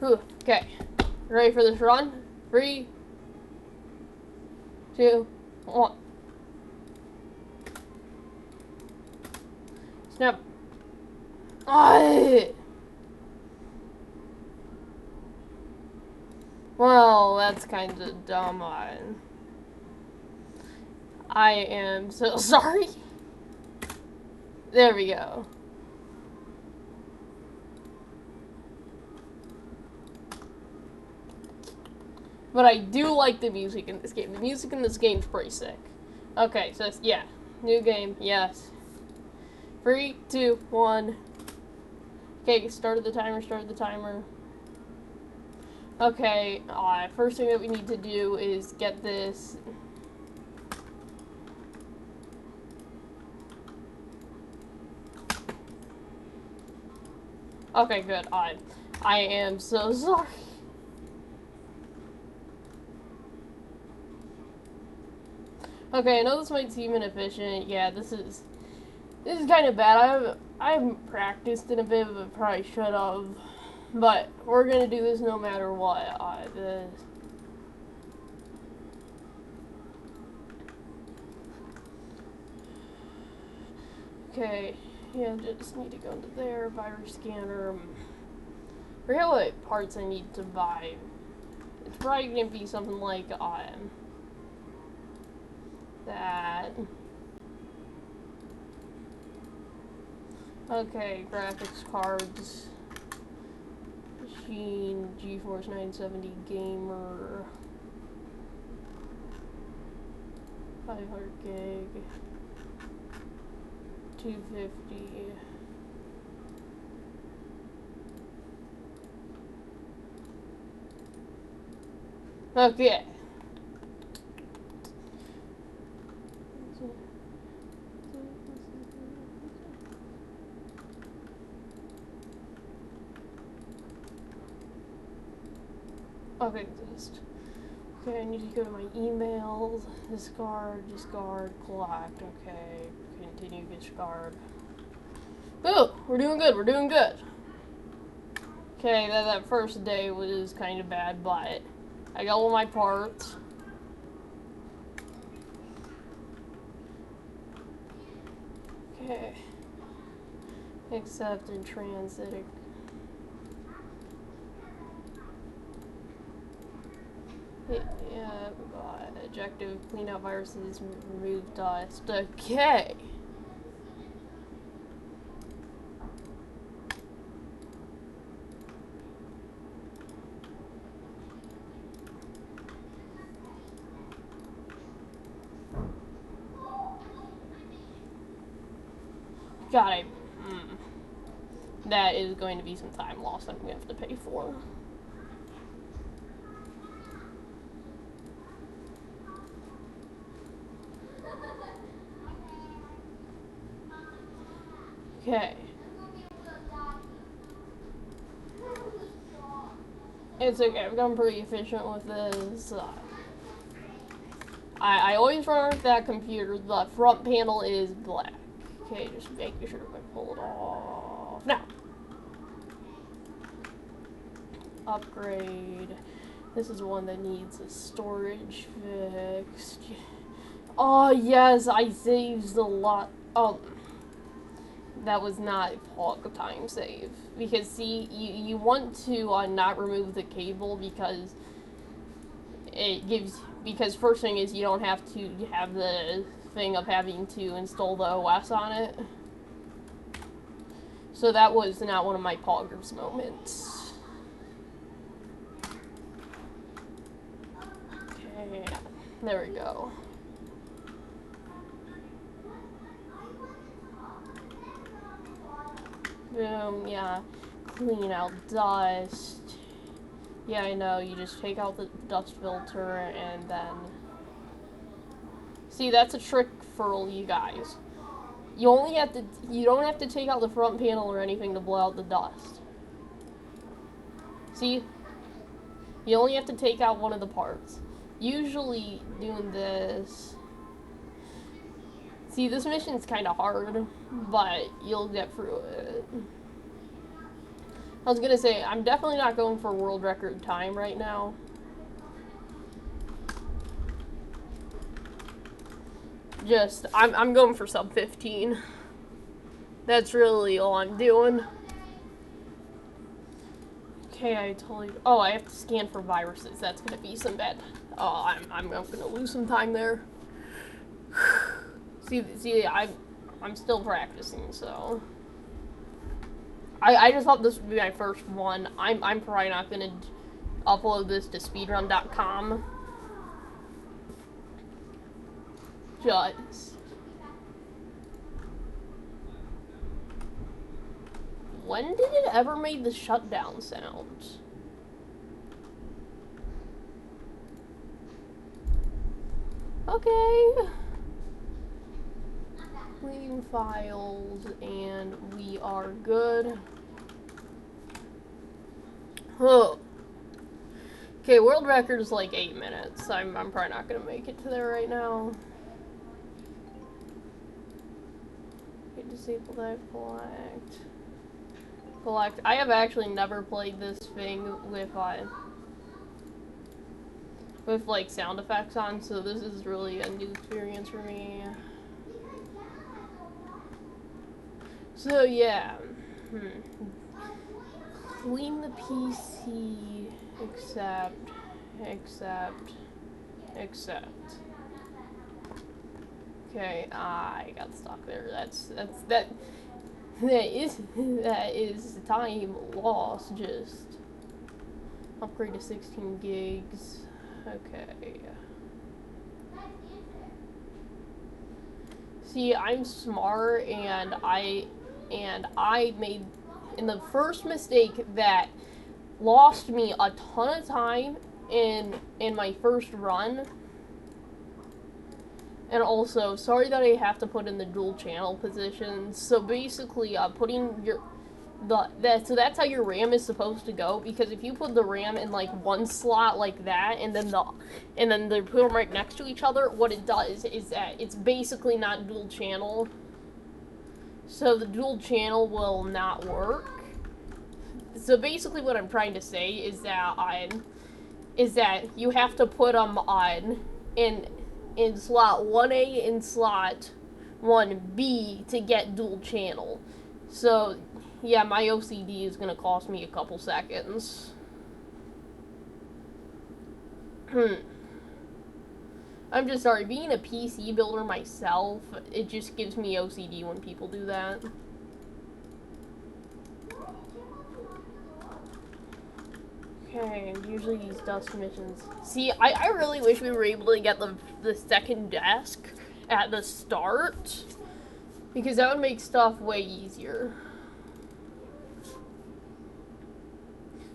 Whew. Okay. Ready for this run? 3, 2, 1. Snap. Well, that's kind of dumb. I am so sorry. There we go. But I do like the music in this game. The music in this game is pretty sick. Okay, so yeah. New game, yes. 3, 2, 1. Okay, started the timer. Okay, first thing that we need to do is get this. Okay, good. I am so sorry. Okay, I know this might seem inefficient. Yeah, this is kind of bad. I haven't practiced in a bit, but probably should have. But we're gonna do this no matter what. Okay, yeah, just need to go into there, virus scanner. I forget what parts I need to buy. It's probably gonna be something like that. Okay, graphics cards. Machine, GeForce 970 Gamer. 500 gig. 250. Okay. Okay, okay, I need to go to my emails. Discard, collect. Okay, continue, discard. Ooh, we're doing good. Okay, that first day was kind of bad, but I got all my parts. Okay. Accept and transit. Yeah, objective, clean out viruses, remove dust. Okay. Got it. That is going to be some time lost I'm going to have to pay for. Okay. It's okay, I've gotten pretty efficient with this. I always run with that computer. The front panel is black. Okay, just making sure I pull it off. Now. Upgrade. This is one that needs a storage fixed. Oh, yes, I saved a lot. Oh, that was not Hog time save. Because, see, you want to not remove the cable because it gives... Because first thing is you don't have to have the thing of having to install the OS on it. So that was not one of my Poggers moments. Okay, there we go. Boom, yeah. Clean out dust. Yeah, I know, you just take out the dust filter and then... See, that's a trick for all you guys. You don't have to take out the front panel or anything to blow out the dust. See? You only have to take out one of the parts. Usually doing this... See, this mission's kind of hard, but you'll get through it. I was gonna say, I'm definitely not going for world record time right now. I'm going for sub 15. That's really all I'm doing. Okay, I totally. Oh, I have to scan for viruses. That's gonna be some bad. Oh, I'm gonna lose some time there. see, I'm still practicing, so. I just thought this would be my first one. I'm probably not gonna upload this to speedrun.com. Just. When did it ever make the shutdown sound? Okay. Clean files, and we are good. Oh. Okay, world record is like 8 minutes. I'm probably not gonna make it to there right now. Okay, disable that, collect. I have actually never played this thing with like sound effects on, so this is really a new experience for me. So yeah, clean the PC, accept. Okay, I got stuck there. That is time lost. Just upgrade to 16 gigs. Okay. See, I'm smart, and I made in the first mistake that lost me a ton of time in my first run. And also, sorry that I have to put in the dual channel position. So basically, putting so that's how your RAM is supposed to go. Because if you put the RAM in like one slot like that, and then they put them right next to each other, what it does is that it's basically not dual channel. So the dual channel will not work. So basically, what I'm trying to say is that you have to put them on in slot 1A and slot 1B to get dual channel. So, yeah, my OCD is going to cost me a couple seconds. I'm just sorry, being a PC builder myself, it just gives me OCD when people do that. Okay, usually these dust missions. See, I really wish we were able to get the second desk at the start, because that would make stuff way easier.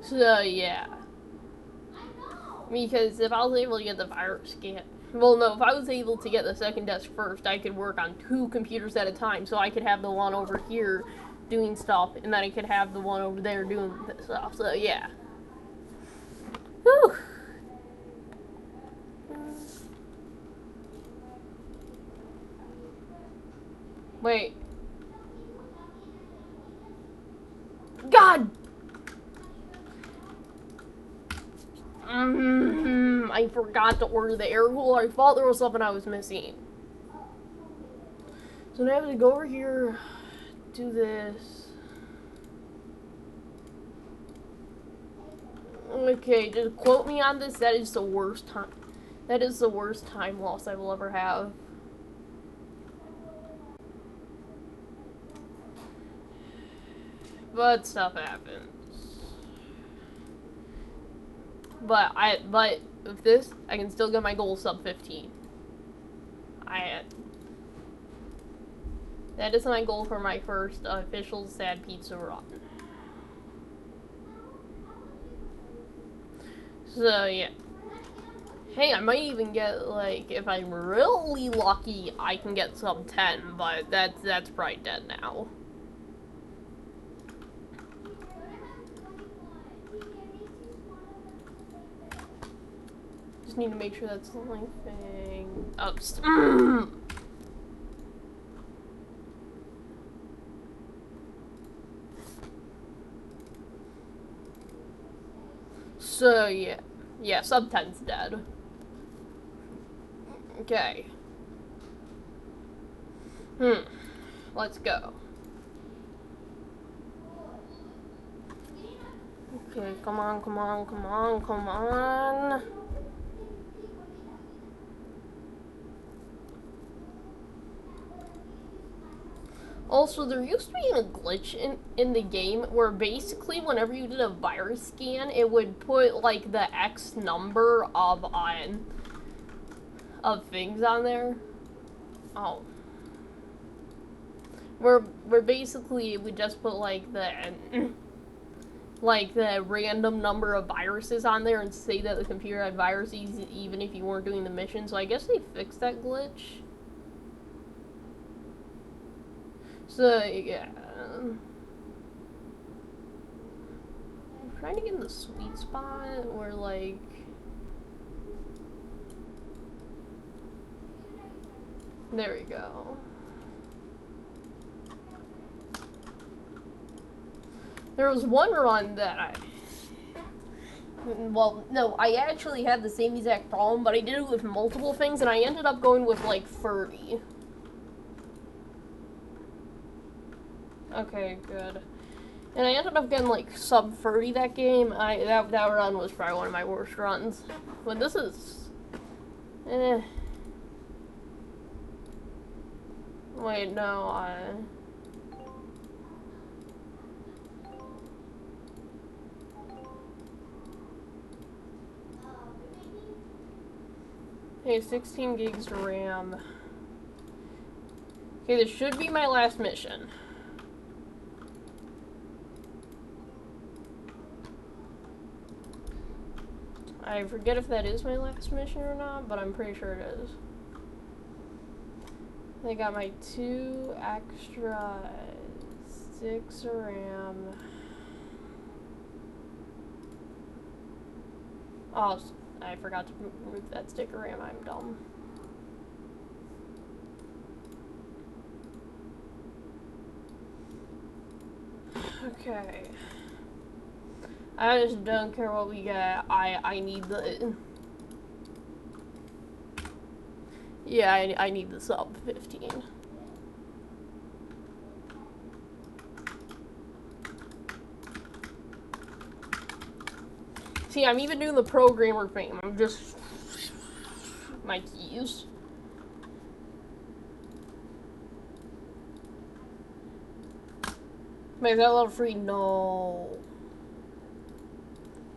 So, yeah. Because if I was able to get the virus scan... Well, no, if I was able to get the second desk first, I could work on 2 computers at a time, so I could have the one over here doing stuff, and then I could have the one over there doing stuff, so, yeah. Whew. Wait. God! I forgot to order the air cooler. I thought there was something I was missing. So now I have to go over here, do this. Okay, just quote me on this. That is the worst time. That is the worst time loss I will ever have. But stuff happens. But with this, I can still get my goal sub 15. That is my goal for my first official Sad Pizza run. So, yeah. Hey, I might even get, like, if I'm really lucky, I can get sub 10, but that's probably dead now. Just need to make sure that's the only thing. Oh, So, yeah. Yeah, sub 10's dead. Okay. Let's go. Okay, come on, come on, come on, come on. Also, there used to be a glitch in the game where basically whenever you did a virus scan, it would put, like, the X number of things on there. Oh. Where basically it would just put, like, the random number of viruses on there and say that the computer had viruses even if you weren't doing the mission. So I guess they fixed that glitch. So, yeah. I'm trying to get in the sweet spot where, like... There we go. There was one run that well, no, I actually had the same exact problem, but I did it with multiple things, and I ended up going with, like, 30. Okay, good. And I ended up getting, like, sub 30 that game. That run was probably one of my worst runs. But this is... Wait, no, Okay, 16 gigs RAM. Okay, this should be my last mission. I forget if that is my last mission or not, but I'm pretty sure it is. I got my 2 extra 6 RAM. Oh, I forgot to remove that sticker RAM. I'm dumb. Okay. I just don't care what we get. I need the... Yeah, I need the sub 15. See, I'm even doing the programmer thing. I'm just... My keys. Wait, is that level free? No.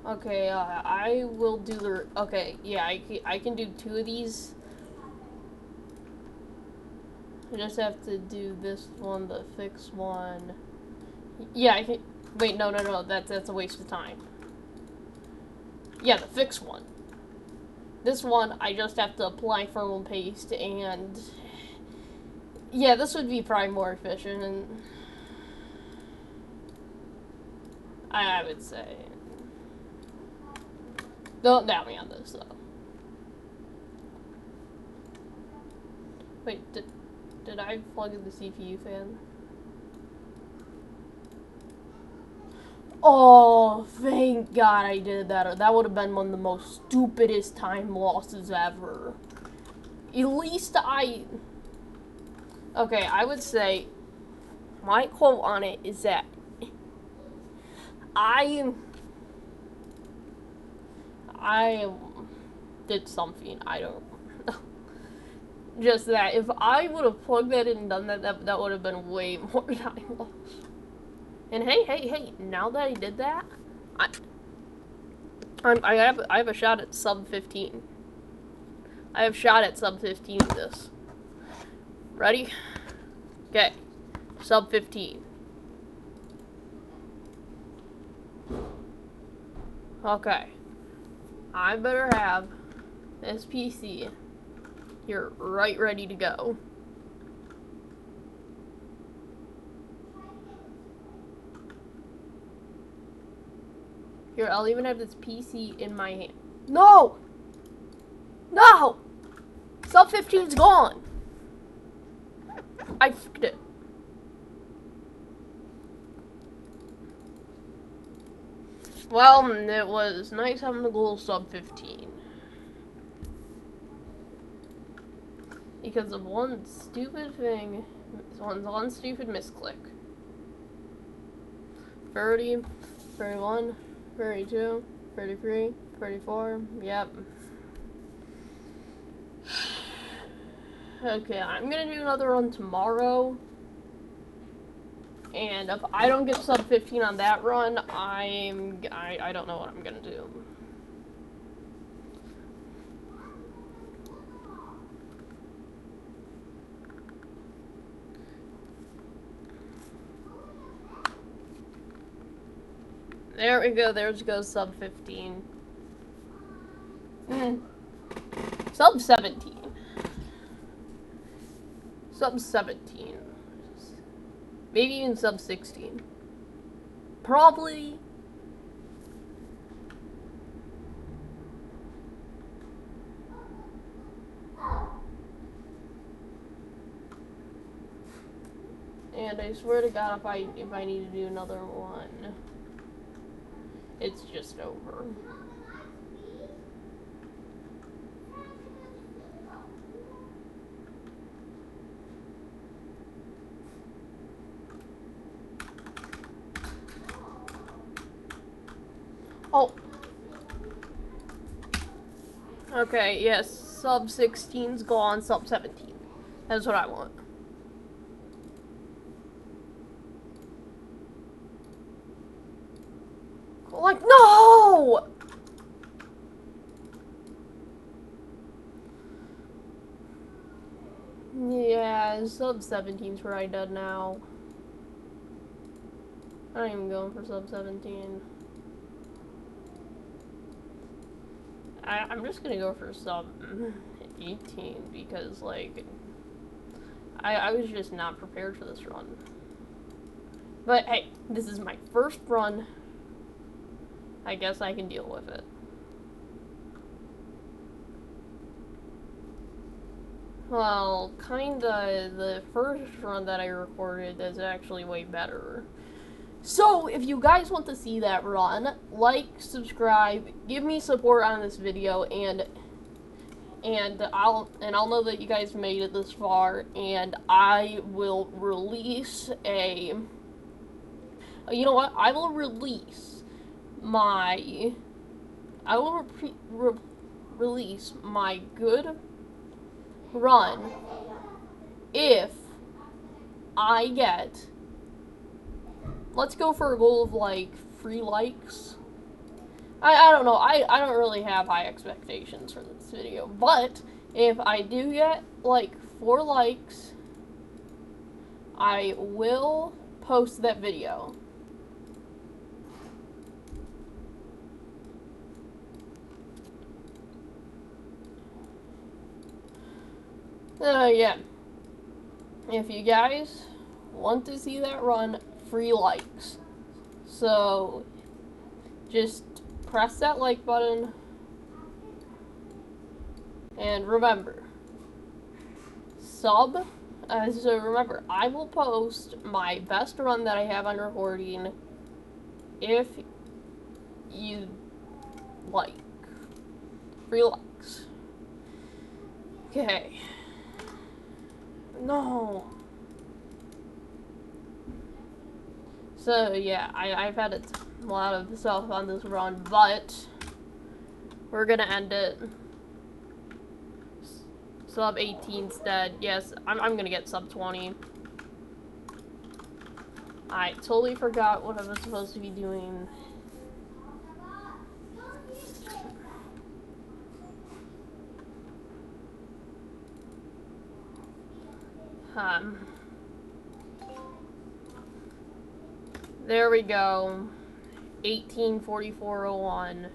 Okay, I will do the... Okay, yeah, I can do 2 of these. I just have to do this one, the fix one. Yeah, I can... Wait, no, that's a waste of time. Yeah, the fix one. This one, I just have to apply thermal paste, and... Yeah, this would be probably more efficient, and... I would say... Don't doubt me on this, though. Wait, did I plug in the CPU fan? Oh, thank God I did that. That would have been one of the most stupidest time losses ever. At least Okay, I would say... My quote on it is that... I did something, I don't know. Just that, if I would have plugged that in and done that would have been way more time loss. And hey, now that I did that, I have a shot at sub 15. I have shot at sub 15 with this. Ready? Okay. Sub 15. Okay. I better have this PC here right ready to go. Here, I'll even have this PC in my hand. No! No! Sub 15's gone! I fucked it. Well, it was nice having the goal sub 15. Because of one stupid thing, one stupid misclick. 30, 31, 32, 33, 34, yep. Okay, I'm gonna do another run tomorrow. And if I don't get sub 15 on that run, I don't know what I'm gonna do. There we go, there goes sub 15. Sub 17. Sub 17. Maybe even sub 16. Probably. And I swear to God, if I need to do another one, it's just over. Oh. Okay, yes, sub 16's gone, sub 17. That's what I want. Like, no! Yeah, sub 17's where I did now. I ain't even going for sub 17. I'm just gonna go for sub 18 because, like, I was just not prepared for this run. But hey, this is my first run. I guess I can deal with it. Well, kinda, the first run that I recorded is actually way better. So, if you guys want to see that run, like, subscribe, give me support on this video, and I'll know that you guys made it this far, and I will release a, you know what, I will release my, release my good run if I get, let's go for a goal of, like, 3 likes. I don't know, I don't really have high expectations for this video, but if I do get, like, 4 likes, I will post that video. Yeah. If you guys want to see that run, 3 likes. So, just press that like button. And remember, so remember, I will post my best run that I have on recording if you like. 3 likes. Okay. No. So, yeah, I've had a lot of stuff on this run, but we're gonna end it. Sub 18 instead. Yes, I'm gonna get sub 20. I totally forgot what I was supposed to be doing. There we go. 184401.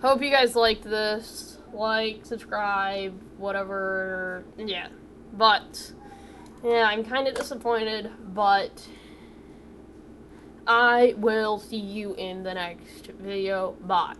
Hope you guys liked this. Like, subscribe, whatever. Yeah. But, yeah, I'm kind of disappointed, but I will see you in the next video. Bye.